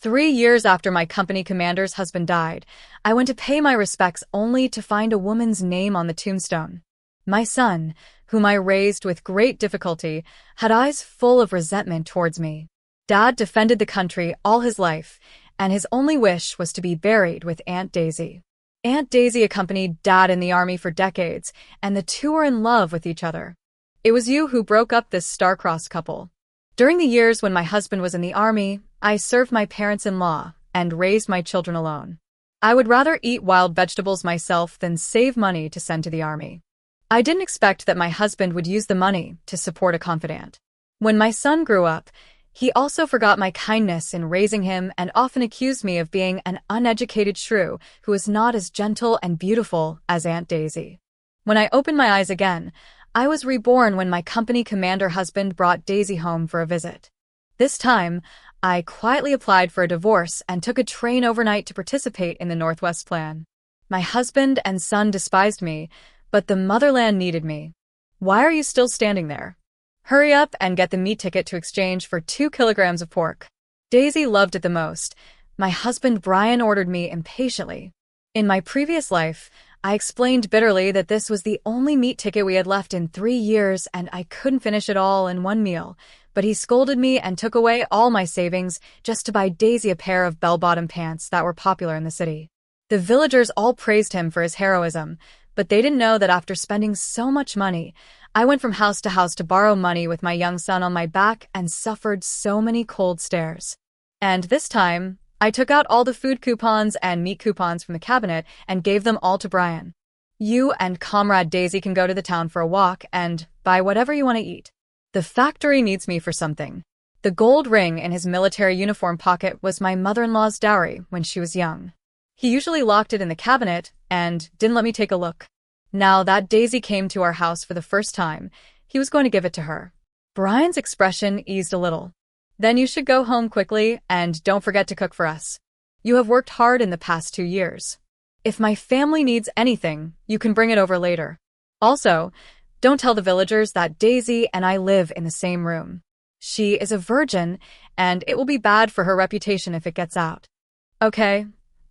3 years after my company commander's husband died, I went to pay my respects only to find a woman's name on the tombstone. My son, whom I raised with great difficulty, had eyes full of resentment towards me. Dad defended the country all his life, and his only wish was to be buried with Aunt Daisy. Aunt Daisy accompanied Dad in the army for decades, and the two were in love with each other. It was you who broke up this star-crossed couple. During the years when my husband was in the army, I served my parents-in-law and raised my children alone. I would rather eat wild vegetables myself than save money to send to the army. I didn't expect that my husband would use the money to support a confidant. When my son grew up, he also forgot my kindness in raising him and often accused me of being an uneducated shrew who is not as gentle and beautiful as Aunt Daisy. When I opened my eyes again, I was reborn when my company commander husband brought Daisy home for a visit. This time, I quietly applied for a divorce and took a train overnight to participate in the Northwest Plan. My husband and son despised me, but the motherland needed me. Why are you still standing there? Hurry up and get the meat ticket to exchange for 2 kilograms of pork. Daisy loved it the most. My husband Brian ordered me impatiently. In my previous life, I explained bitterly that this was the only meat ticket we had left in 3 years and I couldn't finish it all in one meal, but he scolded me and took away all my savings just to buy Daisy a pair of bell-bottom pants that were popular in the city. The villagers all praised him for his heroism, but they didn't know that after spending so much money, I went from house to borrow money with my young son on my back and suffered so many cold stares. And this time, I took out all the food coupons and meat coupons from the cabinet and gave them all to Brian. You and Comrade Daisy can go to the town for a walk and buy whatever you want to eat. The factory needs me for something. The gold ring in his military uniform pocket was my mother-in-law's dowry when she was young. He usually locked it in the cabinet and didn't let me take a look. Now that Daisy came to our house for the first time, he was going to give it to her. Brian's expression eased a little. Then you should go home quickly and don't forget to cook for us. You have worked hard in the past 2 years. If my family needs anything, you can bring it over later. Also, don't tell the villagers that Daisy and I live in the same room. She is a virgin, and it will be bad for her reputation if it gets out. Okay.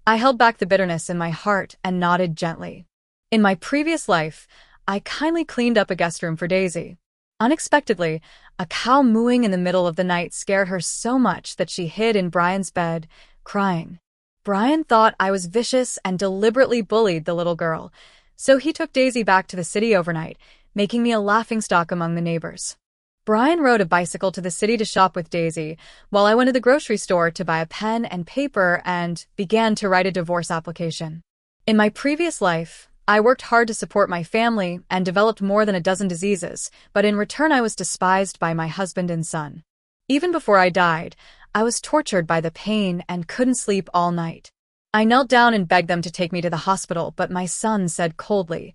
I held back the bitterness in my heart and nodded gently. In my previous life, I kindly cleaned up a guest room for Daisy. Unexpectedly, a cow mooing in the middle of the night scared her so much that she hid in Brian's bed, crying. Brian thought I was vicious and deliberately bullied the little girl, so he took Daisy back to the city overnight, making me a laughingstock among the neighbors. Brian rode a bicycle to the city to shop with Daisy, while I went to the grocery store to buy a pen and paper and began to write a divorce application. In my previous life, I worked hard to support my family and developed more than a dozen diseases, but in return I was despised by my husband and son. Even before I died, I was tortured by the pain and couldn't sleep all night. I knelt down and begged them to take me to the hospital, but my son said coldly,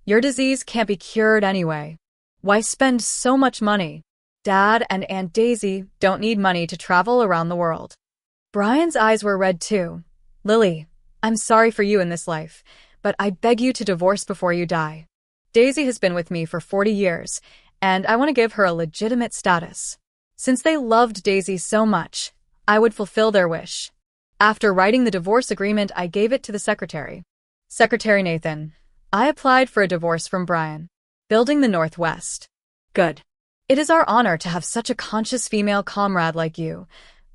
"Your disease can't be cured anyway. Why spend so much money? Dad and Aunt Daisy don't need money to travel around the world." Brian's eyes were red too. "Lily, I'm sorry for you in this life, but I beg you to divorce before you die. Daisy has been with me for 40 years, and I want to give her a legitimate status. Since they loved Daisy so much, I would fulfill their wish." After writing the divorce agreement, I gave it to the secretary. "Secretary Nathan, I applied for a divorce from Brian. Building the Northwest." "Good. It is our honor to have such a conscious female comrade like you,"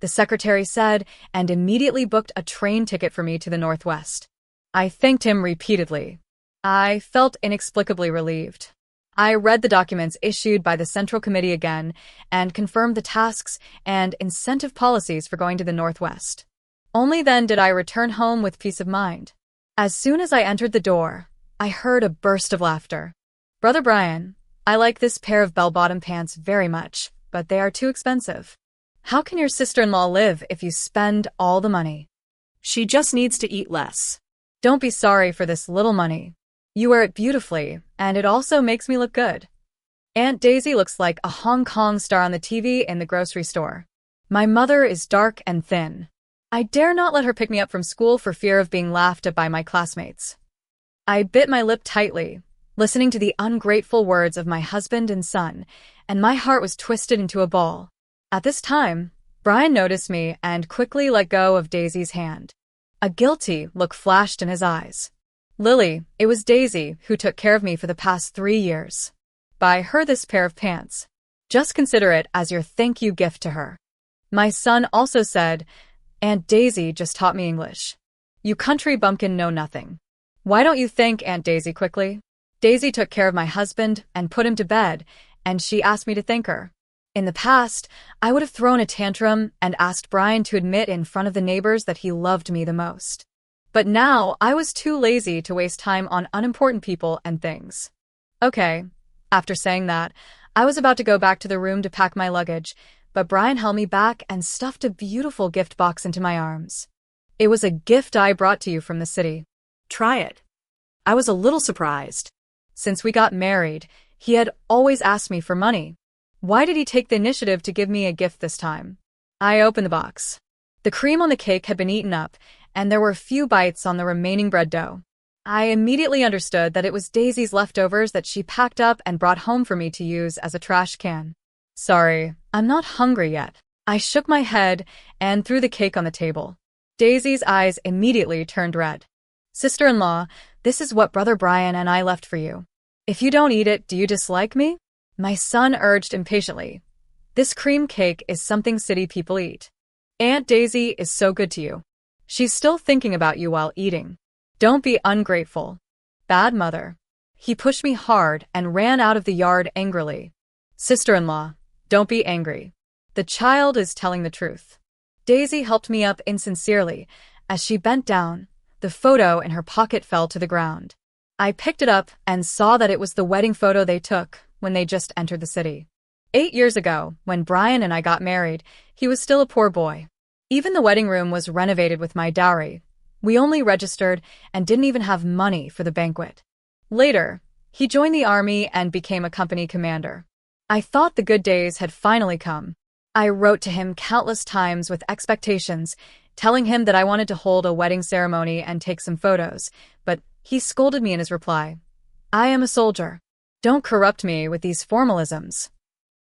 the secretary said, and immediately booked a train ticket for me to the Northwest. I thanked him repeatedly. I felt inexplicably relieved. I read the documents issued by the Central Committee again and confirmed the tasks and incentive policies for going to the Northwest. Only then did I return home with peace of mind. As soon as I entered the door, I heard a burst of laughter. "Brother Brian, I like this pair of bell-bottom pants very much, but they are too expensive. How can your sister-in-law live if you spend all the money? She just needs to eat less. Don't be sorry for this little money. You wear it beautifully, and it also makes me look good. Aunt Daisy looks like a Hong Kong star on the TV in the grocery store. My mother is dark and thin. I dare not let her pick me up from school for fear of being laughed at by my classmates." I bit my lip tightly, listening to the ungrateful words of my husband and son, and my heart was twisted into a ball. At this time, Brian noticed me and quickly let go of Daisy's hand. A guilty look flashed in his eyes. Lily, it was Daisy who took care of me for the past 3 years. Buy her this pair of pants. Just consider it as your thank you gift to her. My son also said, Aunt Daisy just taught me English. You country bumpkin know nothing. Why don't you thank Aunt Daisy quickly? Daisy took care of my husband and put him to bed, and she asked me to thank her. In the past, I would have thrown a tantrum and asked Brian to admit in front of the neighbors that he loved me the most. But now I was too lazy to waste time on unimportant people and things. Okay. After saying that, I was about to go back to the room to pack my luggage, but Brian held me back and stuffed a beautiful gift box into my arms. It was a gift I brought to you from the city. Try it. I was a little surprised. Since we got married, he had always asked me for money. Why did he take the initiative to give me a gift this time? I opened the box. The cream on the cake had been eaten up, and there were a few bites on the remaining bread dough. I immediately understood that it was Daisy's leftovers that she packed up and brought home for me to use as a trash can. Sorry, I'm not hungry yet. I shook my head and threw the cake on the table. Daisy's eyes immediately turned red. Sister-in-law, this is what Brother Brian and I left for you. If you don't eat it, do you dislike me? My son urged impatiently. This cream cake is something city people eat. Aunt Daisy is so good to you. She's still thinking about you while eating. Don't be ungrateful. Bad mother. He pushed me hard and ran out of the yard angrily. Sister-in-law, don't be angry. The child is telling the truth. Daisy helped me up insincerely. As she bent down, the photo in her pocket fell to the ground. I picked it up and saw that it was the wedding photo they took when they just entered the city. 8 years ago, when Brian and I got married, he was still a poor boy. Even the wedding room was renovated with my dowry. We only registered and didn't even have money for the banquet. Later, he joined the army and became a company commander. I thought the good days had finally come. I wrote to him countless times with expectations, telling him that I wanted to hold a wedding ceremony and take some photos, but he scolded me in his reply. I am a soldier. Don't corrupt me with these formalisms.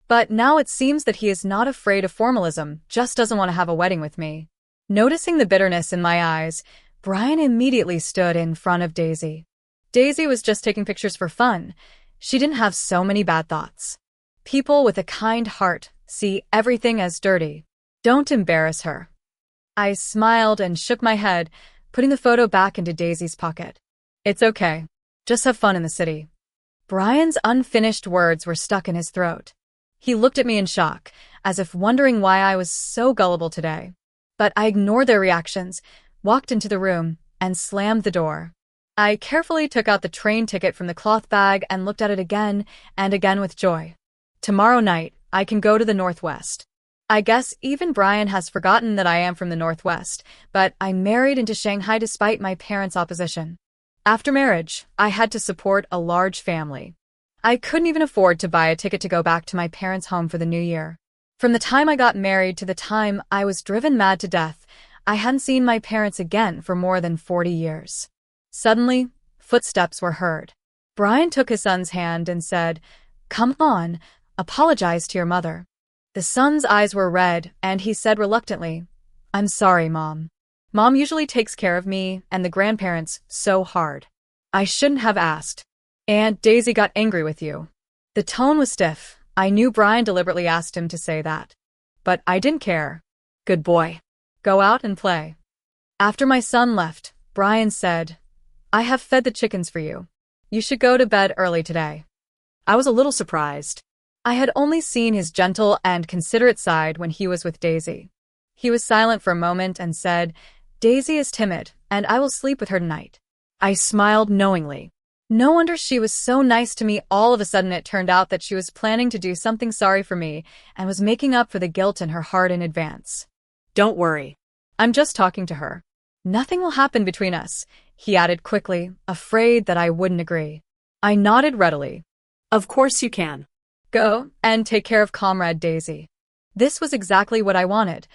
But now it seems that he is not afraid of formalism, just doesn't want to have a wedding with me. Noticing the bitterness in my eyes, Brian immediately stood in front of Daisy. Daisy was just taking pictures for fun. She didn't have so many bad thoughts. People with a kind heart see everything as dirty. Don't embarrass her. I smiled and shook my head, putting the photo back into Daisy's pocket. It's okay. Just have fun in the city. Brian's unfinished words were stuck in his throat. He looked at me in shock, as if wondering why I was so gullible today. But I ignored their reactions, walked into the room, and slammed the door. I carefully took out the train ticket from the cloth bag and looked at it again and again with joy. Tomorrow night, I can go to the Northwest. I guess even Brian has forgotten that I am from the Northwest, but I married into Shanghai despite my parents' opposition. After marriage, I had to support a large family. I couldn't even afford to buy a ticket to go back to my parents' home for the new year. From the time I got married to the time I was driven mad to death, I hadn't seen my parents again for more than 40 years. Suddenly, footsteps were heard. Brian took his son's hand and said, "Come on, apologize to your mother." The son's eyes were red, and he said reluctantly, "I'm sorry, Mom. Mom usually takes care of me and the grandparents so hard. I shouldn't have asked. Aunt Daisy got angry with you." The tone was stiff. I knew Brian deliberately asked him to say that. But I didn't care. Good boy. Go out and play. After my son left, Brian said, "I have fed the chickens for you. You should go to bed early today." I was a little surprised. I had only seen his gentle and considerate side when he was with Daisy. He was silent for a moment and said, "Daisy is timid, and I will sleep with her tonight." I smiled knowingly. No wonder she was so nice to me. All of a sudden it turned out that she was planning to do something sorry for me and was making up for the guilt in her heart in advance. "Don't worry. I'm just talking to her. Nothing will happen between us," he added quickly, afraid that I wouldn't agree. I nodded readily. "Of course you can. Go and take care of Comrade Daisy." This was exactly what I wanted.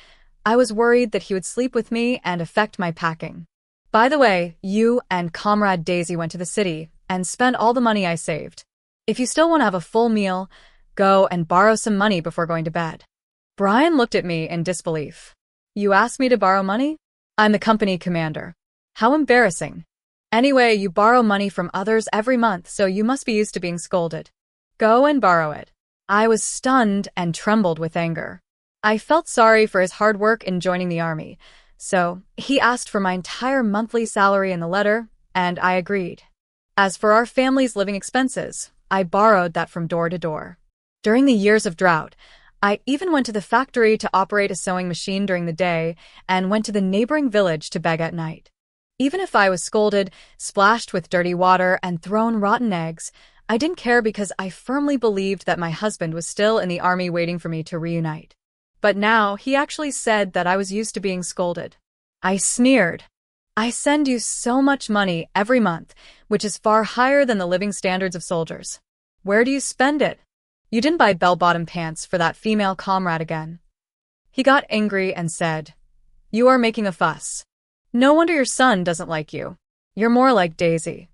I was worried that he would sleep with me and affect my packing. By the way, you and Comrade Daisy went to the city and spent all the money I saved. If you still want to have a full meal, go and borrow some money before going to bed. Brian looked at me in disbelief. You asked me to borrow money? I'm the company commander. How embarrassing. Anyway, you borrow money from others every month, so you must be used to being scolded. Go and borrow it. I was stunned and trembled with anger. I felt sorry for his hard work in joining the army, so he asked for my entire monthly salary in the letter, and I agreed. As for our family's living expenses, I borrowed that from door to door. During the years of drought, I even went to the factory to operate a sewing machine during the day and went to the neighboring village to beg at night. Even if I was scolded, splashed with dirty water, and thrown rotten eggs, I didn't care because I firmly believed that my husband was still in the army waiting for me to reunite. But now he actually said that I was used to being scolded. I sneered. I send you so much money every month, which is far higher than the living standards of soldiers. Where do you spend it? You didn't buy bell-bottom pants for that female comrade again. He got angry and said, You are making a fuss. No wonder your son doesn't like you. You're more like Daisy.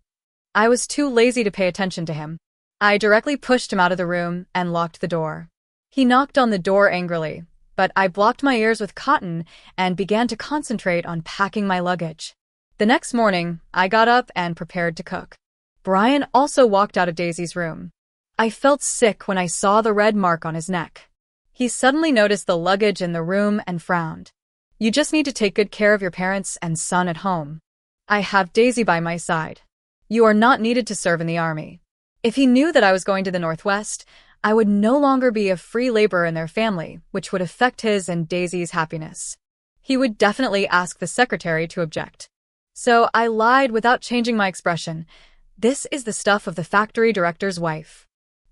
I was too lazy to pay attention to him. I directly pushed him out of the room and locked the door. He knocked on the door angrily, but I blocked my ears with cotton and began to concentrate on packing my luggage. The next morning, I got up and prepared to cook. Brian also walked out of Daisy's room. I felt sick when I saw the red mark on his neck. He suddenly noticed the luggage in the room and frowned. You just need to take good care of your parents and son at home. I have Daisy by my side. You are not needed to serve in the army. If he knew that I was going to the Northwest, I would no longer be a free laborer in their family, which would affect his and Daisy's happiness. He would definitely ask the secretary to object. So I lied without changing my expression. This is the stuff of the factory director's wife.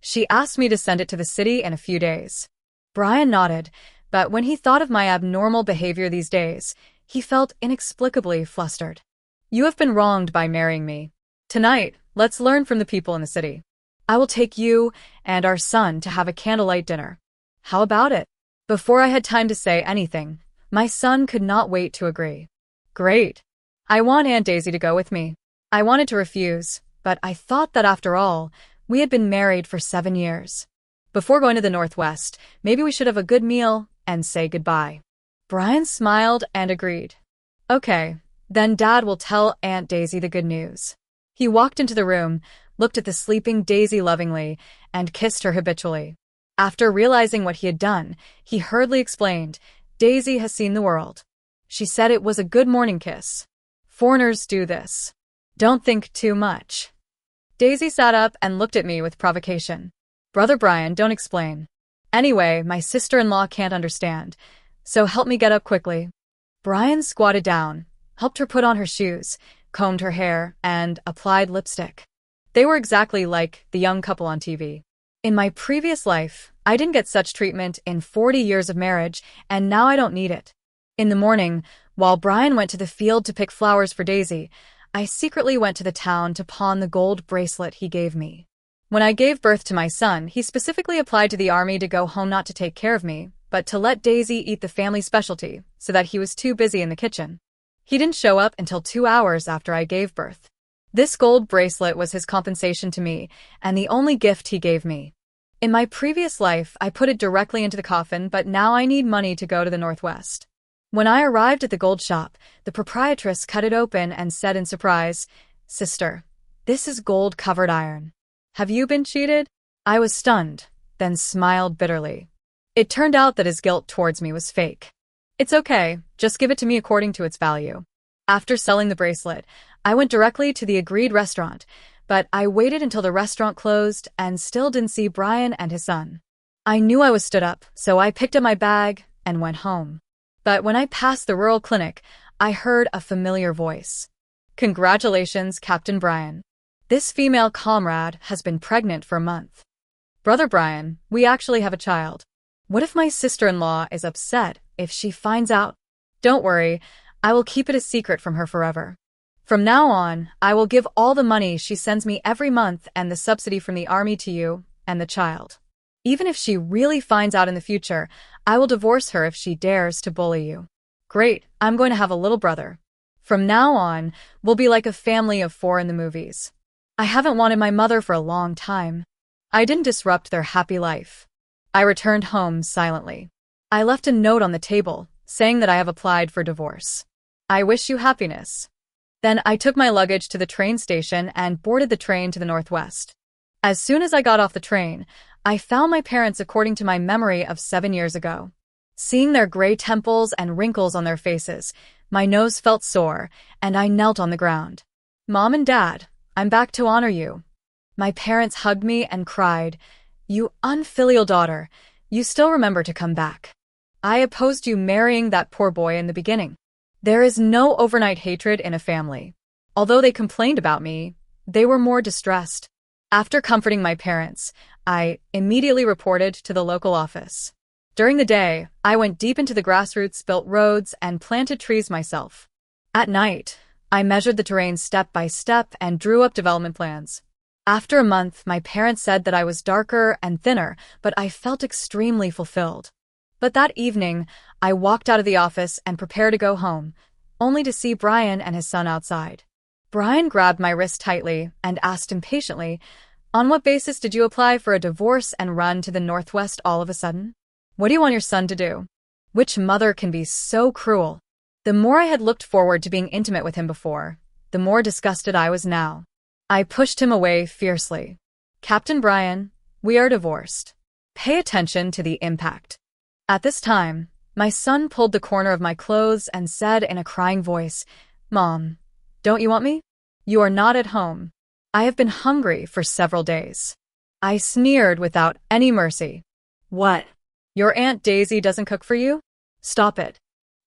She asked me to send it to the city in a few days. Brian nodded, but when he thought of my abnormal behavior these days, he felt inexplicably flustered. You have been wronged by marrying me. Tonight, let's learn from the people in the city. I will take you and our son to have a candlelight dinner. How about it? Before I had time to say anything, my son could not wait to agree. Great. I want Aunt Daisy to go with me. I wanted to refuse, but I thought that after all, we had been married for 7 years. Before going to the Northwest, maybe we should have a good meal and say goodbye. Brian smiled and agreed. Okay, then Dad will tell Aunt Daisy the good news. He walked into the room, looked at the sleeping Daisy lovingly, and kissed her habitually. After realizing what he had done, he hurriedly explained, Daisy has seen the world. She said it was a good morning kiss. Foreigners do this. Don't think too much. Daisy sat up and looked at me with provocation. Brother Brian, don't explain. Anyway, my sister-in-law can't understand, so help me get up quickly. Brian squatted down, helped her put on her shoes, combed her hair, and applied lipstick. They were exactly like the young couple on TV. In my previous life, I didn't get such treatment in 40 years of marriage, and now I don't need it. In the morning, while Brian went to the field to pick flowers for Daisy, I secretly went to the town to pawn the gold bracelet he gave me. When I gave birth to my son, he specifically applied to the army to go home not to take care of me, but to let Daisy eat the family specialty, so that he was too busy in the kitchen. He didn't show up until 2 hours after I gave birth. This gold bracelet was his compensation to me, and the only gift he gave me. In my previous life, I put it directly into the coffin, but now I need money to go to the Northwest. When I arrived at the gold shop, the proprietress cut it open and said in surprise, Sister, this is gold-covered iron. Have you been cheated? I was stunned, then smiled bitterly. It turned out that his guilt towards me was fake. It's okay, just give it to me according to its value. After selling the bracelet, I went directly to the agreed restaurant, but I waited until the restaurant closed and still didn't see Brian and his son. I knew I was stood up, so I picked up my bag and went home. But when I passed the rural clinic, I heard a familiar voice. Congratulations, Captain Brian. This female comrade has been pregnant for a month. Brother Brian, we actually have a child. What if my sister-in-law is upset if she finds out? Don't worry, I will keep it a secret from her forever. From now on, I will give all the money she sends me every month and the subsidy from the army to you and the child. Even if she really finds out in the future, I will divorce her if she dares to bully you. Great, I'm going to have a little brother. From now on, we'll be like a family of 4 in the movies. I haven't wanted my mother for a long time. I didn't disrupt their happy life. I returned home silently. I left a note on the table, saying that I have applied for divorce. I wish you happiness. Then I took my luggage to the train station and boarded the train to the northwest. As soon as I got off the train, I found my parents according to my memory of 7 years ago. Seeing their gray temples and wrinkles on their faces, my nose felt sore, and I knelt on the ground. Mom and Dad, I'm back to honor you. My parents hugged me and cried, "You unfilial daughter, you still remember to come back. I opposed you marrying that poor boy in the beginning." There is no overnight hatred in a family. Although they complained about me, they were more distressed. After comforting my parents, I immediately reported to the local office. During the day, I went deep into the grassroots, built roads, and planted trees myself. At night, I measured the terrain step by step and drew up development plans. After a month, my parents said that I was darker and thinner, but I felt extremely fulfilled. But that evening, I walked out of the office and prepared to go home, only to see Brian and his son outside. Brian grabbed my wrist tightly and asked impatiently, "On what basis did you apply for a divorce and run to the northwest all of a sudden? What do you want your son to do?" Which mother can be so cruel? The more I had looked forward to being intimate with him before, the more disgusted I was now. I pushed him away fiercely. "Captain Brian, we are divorced. Pay attention to the impact." At this time, my son pulled the corner of my clothes and said in a crying voice, "Mom, don't you want me? You are not at home. I have been hungry for several days." I sneered without any mercy. "What? Your Aunt Daisy doesn't cook for you? Stop it."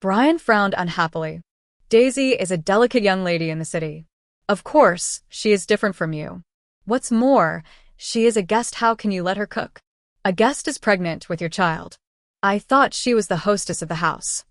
Brian frowned unhappily. "Daisy is a delicate young lady in the city. Of course, she is different from you. What's more, she is a guest. How can you let her cook? A guest is pregnant with your child. I thought she was the hostess of the house."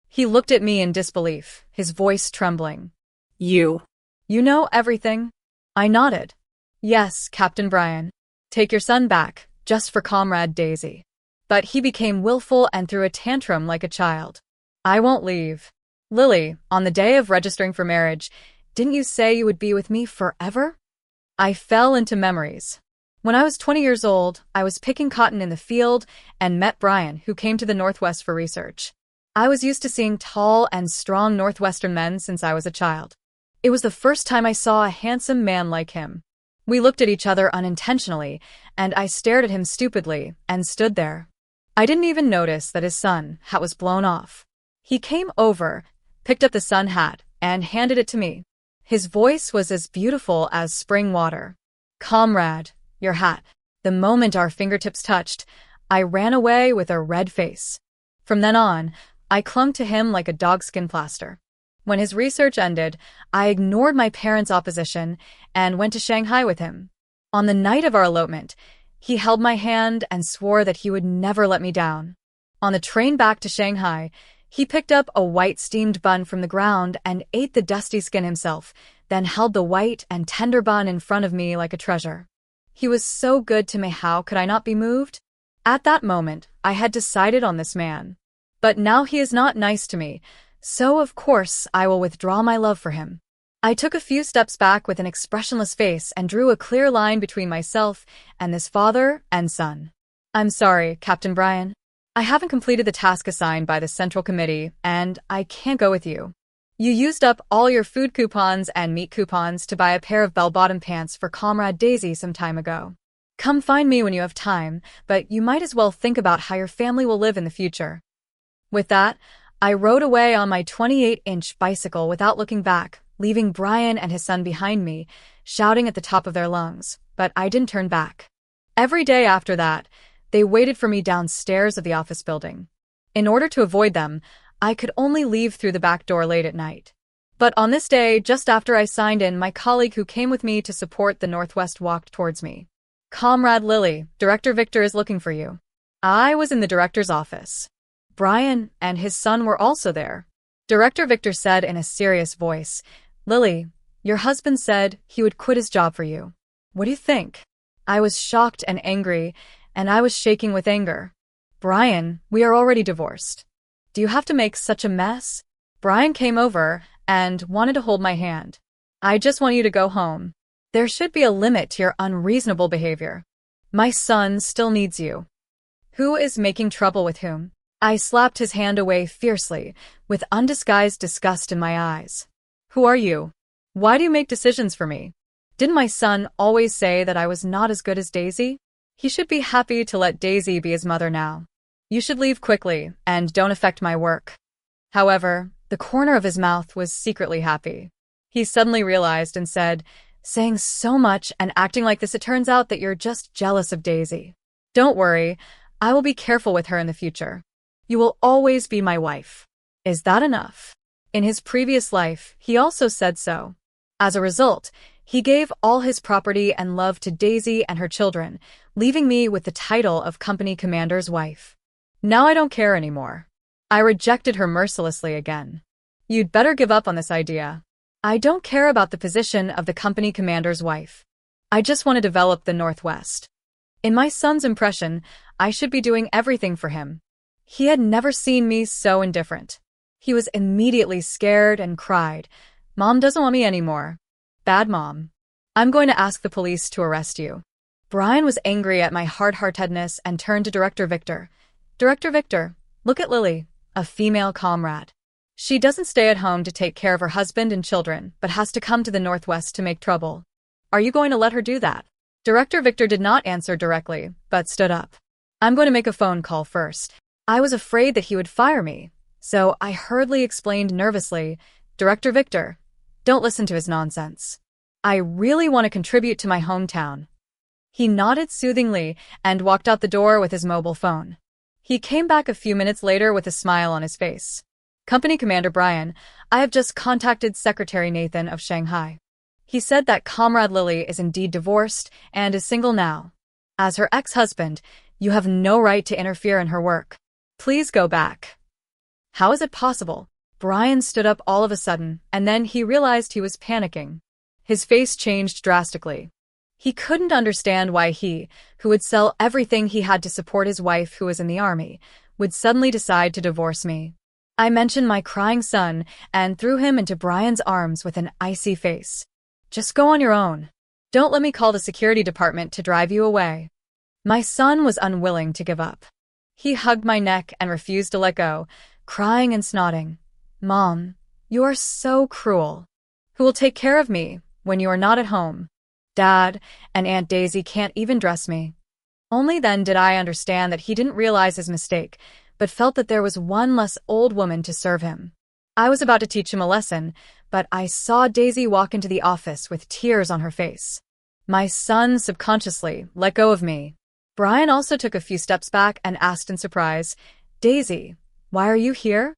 He looked at me in disbelief, his voice trembling. You know everything?" I nodded. "Yes, Captain Brian. Take your son back, just for Comrade Daisy." But he became willful and threw a tantrum like a child. "I won't leave. Lily, on the day of registering for marriage, didn't you say you would be with me forever?" I fell into memories. When I was 20 years old, I was picking cotton in the field and met Brian, who came to the Northwest for research. I was used to seeing tall and strong Northwestern men since I was a child. It was the first time I saw a handsome man like him. We looked at each other unintentionally, and I stared at him stupidly and stood there. I didn't even notice that his sun hat was blown off. He came over, picked up the sun hat, and handed it to me. His voice was as beautiful as spring water. "Comrade, your hat." The moment our fingertips touched, I ran away with a red face. From then on, I clung to him like a dogskin plaster. When his research ended, I ignored my parents' opposition and went to Shanghai with him. On the night of our elopement, he held my hand and swore that he would never let me down. On the train back to Shanghai, he picked up a white steamed bun from the ground and ate the dusty skin himself, then held the white and tender bun in front of me like a treasure. He was so good to me. How could I not be moved? At that moment, I had decided on this man. But now he is not nice to me, so of course I will withdraw my love for him. I took a few steps back with an expressionless face and drew a clear line between myself and this father and son. "I'm sorry, Captain Brian. I haven't completed the task assigned by the Central Committee, and I can't go with you. You used up all your food coupons and meat coupons to buy a pair of bell-bottom pants for Comrade Daisy some time ago. Come find me when you have time, but you might as well think about how your family will live in the future." With that, I rode away on my 28-inch bicycle without looking back, leaving Brian and his son behind me, shouting at the top of their lungs, but I didn't turn back. Every day after that, they waited for me downstairs of the office building. In order to avoid them, I could only leave through the back door late at night. But on this day, just after I signed in, my colleague who came with me to support the Northwest walked towards me. "Comrade Lily, Director Victor is looking for you." I was in the director's office. Brian and his son were also there. Director Victor said in a serious voice, "Lily, your husband said he would quit his job for you. What do you think?" I was shocked and angry, and I was shaking with anger. "Brian, we are already divorced. Do you have to make such a mess?" Brian came over and wanted to hold my hand. "I just want you to go home. There should be a limit to your unreasonable behavior. My son still needs you." "Who is making trouble with whom?" I slapped his hand away fiercely, with undisguised disgust in my eyes. Who are you? Why do you make decisions for me? Didn't my son always say that I was not as good as Daisy? He should be happy to let Daisy be his mother now. You should leave quickly, and don't affect my work. However, the corner of his mouth was secretly happy. He suddenly realized and said, saying so much and acting like this, it turns out that you're just jealous of Daisy. Don't worry, I will be careful with her in the future. You will always be my wife. Is that enough? In his previous life, he also said so. As a result, he gave all his property and love to Daisy and her children, leaving me with the title of company commander's wife. Now I don't care anymore. I rejected her mercilessly again. You'd better give up on this idea. I don't care about the position of the company commander's wife. I just want to develop the Northwest. In my son's impression, I should be doing everything for him. He had never seen me so indifferent. He was immediately scared and cried, "Mom doesn't want me anymore. Bad mom. I'm going to ask the police to arrest you." Brian was angry at my hard-heartedness and turned to Director Victor. "Director Victor, look at Lily, a female comrade. She doesn't stay at home to take care of her husband and children, but has to come to the Northwest to make trouble. Are you going to let her do that?" Director Victor did not answer directly, but stood up. "I'm going to make a phone call first." I was afraid that he would fire me, so I hurriedly explained nervously, "Director Victor, don't listen to his nonsense. I really want to contribute to my hometown." He nodded soothingly and walked out the door with his mobile phone. He came back a few minutes later with a smile on his face. "Company Commander Brian, I have just contacted Secretary Nathan of Shanghai. He said that Comrade Lily is indeed divorced and is single now. As her ex-husband, you have no right to interfere in her work. Please go back." How is it possible? Brian stood up all of a sudden, and then he realized he was panicking. His face changed drastically. He couldn't understand why he, who would sell everything he had to support his wife who was in the army, would suddenly decide to divorce me. I mentioned my crying son and threw him into Brian's arms with an icy face. "Just go on your own. Don't let me call the security department to drive you away." My son was unwilling to give up. He hugged my neck and refused to let go, crying and snotting. "Mom, you are so cruel. Who will take care of me when you are not at home? Dad and Aunt Daisy can't even dress me." Only then did I understand that he didn't realize his mistake, but felt that there was one less old woman to serve him. I was about to teach him a lesson, but I saw Daisy walk into the office with tears on her face. My son subconsciously let go of me. Brian also took a few steps back and asked in surprise, "Daisy, why are you here?"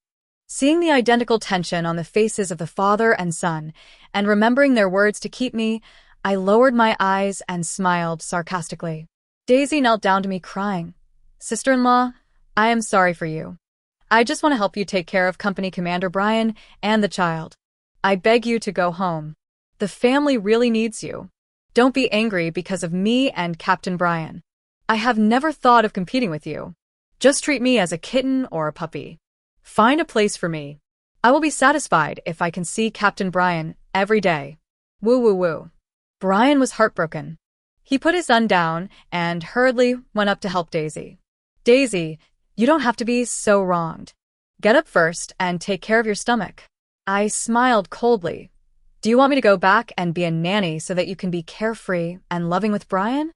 Seeing the identical tension on the faces of the father and son, and remembering their words to keep me, I lowered my eyes and smiled sarcastically. Daisy knelt down to me crying, "Sister-in-law, I am sorry for you. I just want to help you take care of Company Commander Brian and the child. I beg you to go home. The family really needs you. Don't be angry because of me and Captain Brian. I have never thought of competing with you. Just treat me as a kitten or a puppy. Find a place for me. I will be satisfied if I can see Captain Brian every day." Woo woo woo. Brian was heartbroken. He put his son down and hurriedly went up to help Daisy. "Daisy, you don't have to be so wronged. Get up first and take care of your stomach." I smiled coldly. "Do you want me to go back and be a nanny so that you can be carefree and loving with Brian?"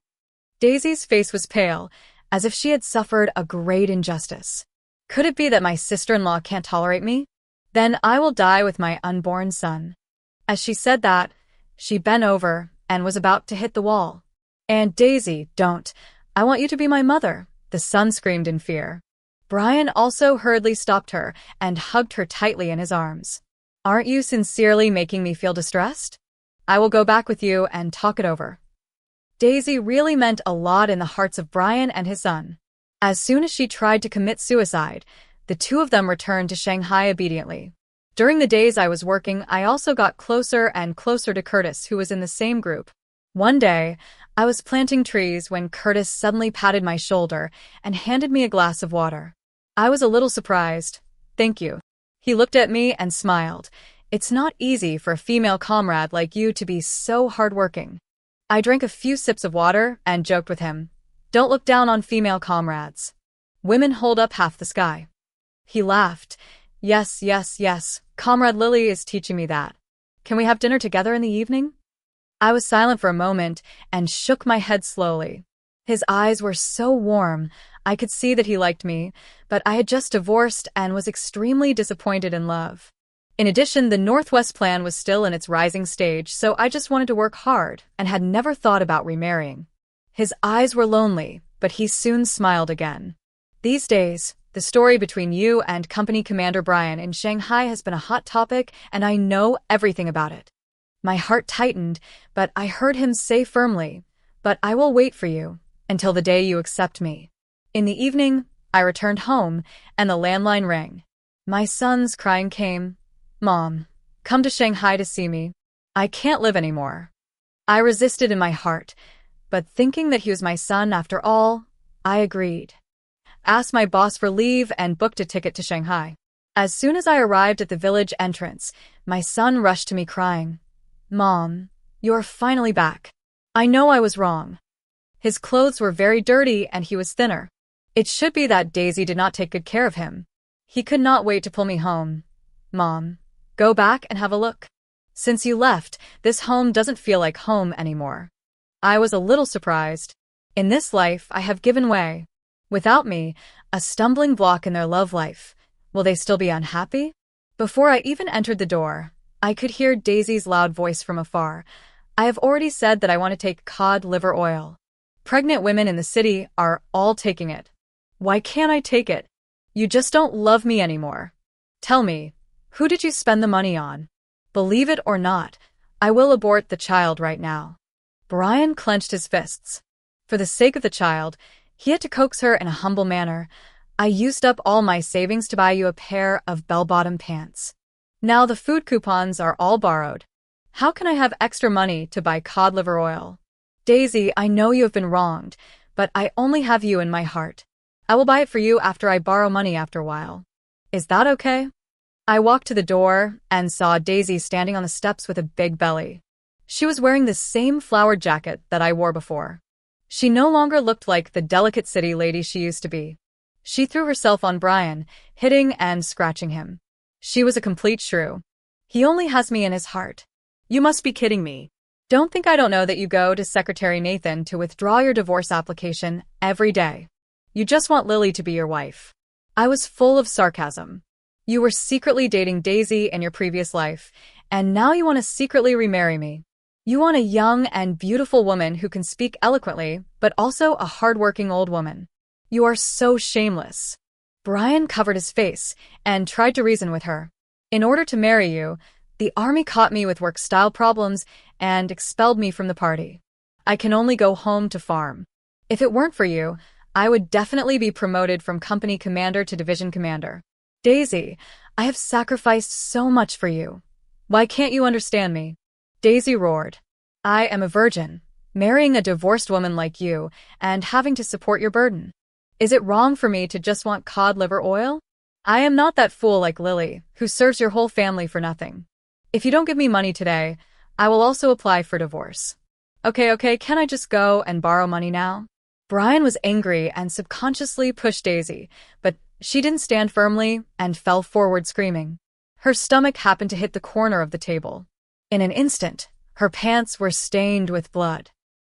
Daisy's face was pale, as if she had suffered a great injustice. Could it be that my sister-in-law can't tolerate me? Then I will die with my unborn son. As she said that, she bent over and was about to hit the wall. "Aunt Daisy, don't. I want you to be my mother," the son screamed in fear. Brian also hurriedly stopped her and hugged her tightly in his arms. "Aren't you sincerely making me feel distressed? I will go back with you and talk it over." Daisy really meant a lot in the hearts of Brian and his son. As soon as she tried to commit suicide, the two of them returned to Shanghai obediently. During the days I was working, I also got closer and closer to Curtis, who was in the same group. One day, I was planting trees when Curtis suddenly patted my shoulder and handed me a glass of water. I was a little surprised. "Thank you." He looked at me and smiled. "It's not easy for a female comrade like you to be so hardworking." I drank a few sips of water and joked with him. "Don't look down on female comrades. Women hold up half the sky." He laughed. Yes, yes, yes. Comrade Lily is teaching me that. Can we have dinner together in the evening? I was silent for a moment and shook my head slowly. His eyes were so warm, I could see that he liked me, but I had just divorced and was extremely disappointed in love. In addition, the Northwest plan was still in its rising stage, so I just wanted to work hard and had never thought about remarrying. His eyes were lonely, but he soon smiled again. These days, the story between you and Company Commander Brian in Shanghai has been a hot topic, and I know everything about it. My heart tightened, but I heard him say firmly, "But I will wait for you until the day you accept me." In the evening, I returned home, and the landline rang. My son's crying came. "Mom, come to Shanghai to see me. I can't live anymore." I resisted in my heart, but thinking that he was my son after all, I agreed. Asked my boss for leave and booked a ticket to Shanghai. As soon as I arrived at the village entrance, my son rushed to me crying, "Mom, you're finally back. I know I was wrong." His clothes were very dirty and he was thinner. It should be that Daisy did not take good care of him. He could not wait to pull me home. "Mom, go back and have a look. Since you left, this home doesn't feel like home anymore." I was a little surprised. In this life, I have given way. Without me, a stumbling block in their love life. Will they still be unhappy? Before I even entered the door, I could hear Daisy's loud voice from afar. I have already said that I want to take cod liver oil. Pregnant women in the city are all taking it. Why can't I take it? You just don't love me anymore. Tell me, who did you spend the money on? Believe it or not, I will abort the child right now. Brian clenched his fists. For the sake of the child, he had to coax her in a humble manner. "I used up all my savings to buy you a pair of bell-bottom pants. Now the food coupons are all borrowed. How can I have extra money to buy cod liver oil? Daisy, I know you have been wronged, but I only have you in my heart. I will buy it for you after I borrow money after a while. Is that okay?" I walked to the door and saw Daisy standing on the steps with a big belly. She was wearing the same flowered jacket that I wore before. She no longer looked like the delicate city lady she used to be. She threw herself on Brian, hitting and scratching him. She was a complete shrew. "He only has me in his heart. You must be kidding me. Don't think I don't know that you go to Secretary Nathan to withdraw your divorce application every day. You just want Lily to be your wife." I was full of sarcasm. "You were secretly dating Daisy in your previous life, and now you want to secretly remarry me. You want a young and beautiful woman who can speak eloquently, but also a hardworking old woman. You are so shameless." Brian covered his face and tried to reason with her. "In order to marry you, the army caught me with work-style problems and expelled me from the party. I can only go home to farm. If it weren't for you, I would definitely be promoted from company commander to division commander. Daisy, I have sacrificed so much for you. Why can't you understand me?" Daisy roared. "I am a virgin, marrying a divorced woman like you and having to support your burden. Is it wrong for me to just want cod liver oil? I am not that fool like Lily, who serves your whole family for nothing. If you don't give me money today, I will also apply for divorce. Okay, can I just go and borrow money now?" Brian was angry and subconsciously pushed Daisy, but she didn't stand firmly and fell forward screaming. Her stomach happened to hit the corner of the table. In an instant, her pants were stained with blood.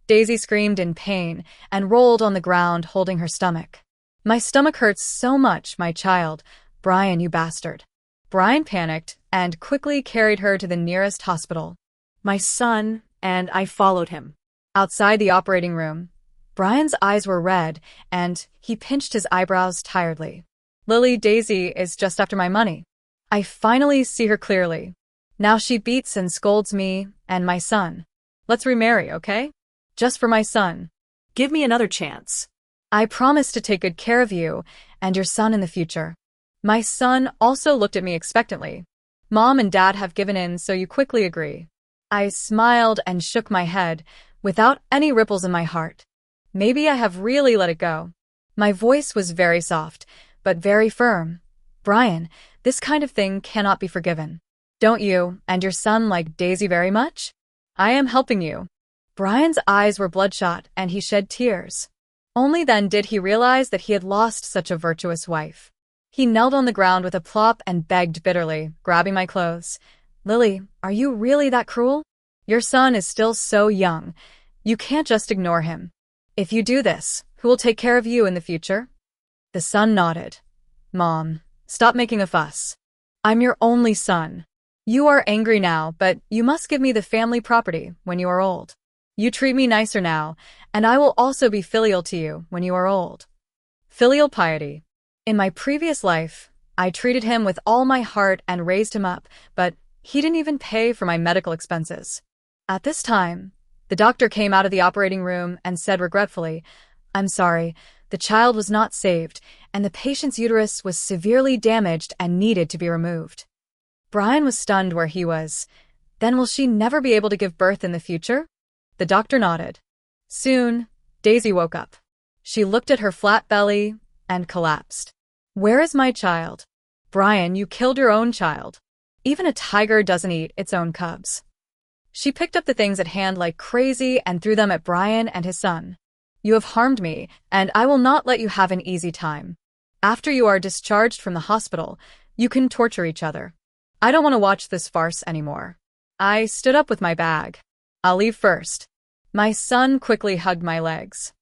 Daisy screamed in pain and rolled on the ground holding her stomach. "My stomach hurts so much, my child. Brian, you bastard." Brian panicked and quickly carried her to the nearest hospital. My son and I followed him. Outside the operating room, Brian's eyes were red and he pinched his eyebrows tiredly. "Lily, Daisy is just after my money. I finally see her clearly. Now she beats and scolds me and my son. Let's remarry, okay? Just for my son. Give me another chance. I promise to take good care of you and your son in the future." My son also looked at me expectantly. "Mom and Dad have given in, so you quickly agree." I smiled and shook my head, without any ripples in my heart. Maybe I have really let it go. My voice was very soft, but very firm. "Brian, this kind of thing cannot be forgiven. Don't you and your son like Daisy very much? I am helping you." Brian's eyes were bloodshot and he shed tears. Only then did he realize that he had lost such a virtuous wife. He knelt on the ground with a plop and begged bitterly, grabbing my clothes. Lily, are you really that cruel? Your son is still so young. You can't just ignore him. If you do this, who will take care of you in the future? The son nodded. Mom, stop making a fuss. I'm your only son. You are angry now, but you must give me the family property when you are old. You treat me nicer now, and I will also be filial to you when you are old. Filial piety. In my previous life, I treated him with all my heart and raised him up, but he didn't even pay for my medical expenses. At this time, the doctor came out of the operating room and said regretfully, I'm sorry, the child was not saved, and the patient's uterus was severely damaged and needed to be removed. Brian was stunned where he was. Then will she never be able to give birth in the future? The doctor nodded. Soon, Daisy woke up. She looked at her flat belly and collapsed. Where is my child? Brian, you killed your own child. Even a tiger doesn't eat its own cubs. She picked up the things at hand like crazy and threw them at Brian and his son. You have harmed me, and I will not let you have an easy time. After you are discharged from the hospital, you can torture each other. I don't want to watch this farce anymore. I stood up with my bag. I'll leave first. My son quickly hugged my legs.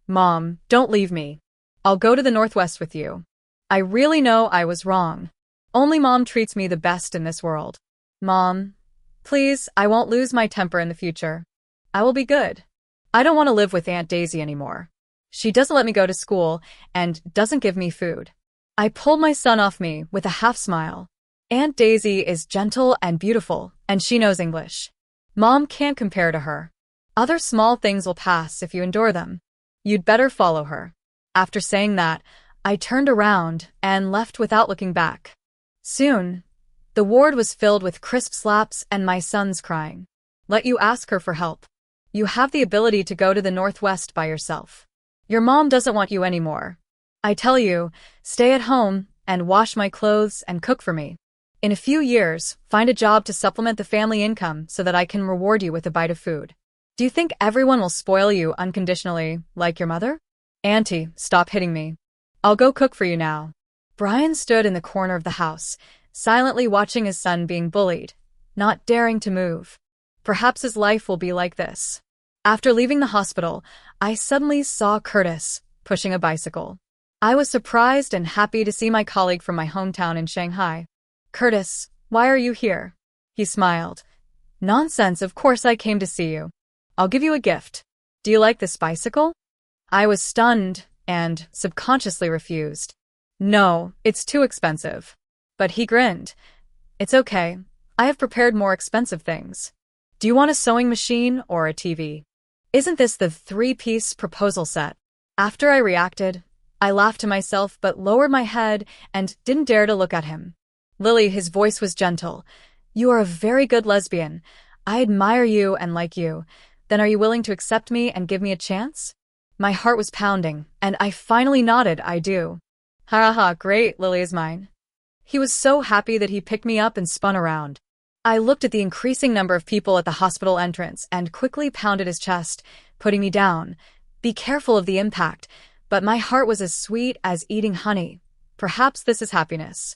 Mom, don't leave me. I'll go to the Northwest with you. I really know I was wrong. Only Mom treats me the best in this world. Mom, please, I won't lose my temper in the future. I will be good. I don't want to live with Aunt Daisy anymore. She doesn't let me go to school and doesn't give me food. I pulled my son off me with a half smile. Aunt Daisy is gentle and beautiful, and she knows English. Mom can't compare to her. Other small things will pass if you endure them. You'd better follow her. After saying that, I turned around and left without looking back. Soon, the ward was filled with crisp slaps and my son's crying. Let you ask her for help. You have the ability to go to the Northwest by yourself. Your mom doesn't want you anymore. I tell you, stay at home and wash my clothes and cook for me. In a few years, find a job to supplement the family income so that I can reward you with a bite of food. Do you think everyone will spoil you unconditionally, like your mother? Auntie, stop hitting me. I'll go cook for you now. Brian stood in the corner of the house, silently watching his son being bullied, not daring to move. Perhaps his life will be like this. After leaving the hospital, I suddenly saw Curtis pushing a bicycle. I was surprised and happy to see my colleague from my hometown in Shanghai. Curtis, why are you here? He smiled. Nonsense, of course I came to see you. I'll give you a gift. Do you like this bicycle? I was stunned and subconsciously refused. No, it's too expensive. But he grinned. It's okay. I have prepared more expensive things. Do you want a sewing machine or a TV? Isn't this the three-piece proposal set? After I reacted, I laughed to myself but lowered my head and didn't dare to look at him. Lily, his voice was gentle. You are a very good lesbian. I admire you and like you. Then are you willing to accept me and give me a chance? My heart was pounding, and I finally nodded, I do. Ha ha, great, Lily is mine. He was so happy that he picked me up and spun around. I looked at the increasing number of people at the hospital entrance and quickly pounded his chest, putting me down. Be careful of the impact, but my heart was as sweet as eating honey. Perhaps this is happiness.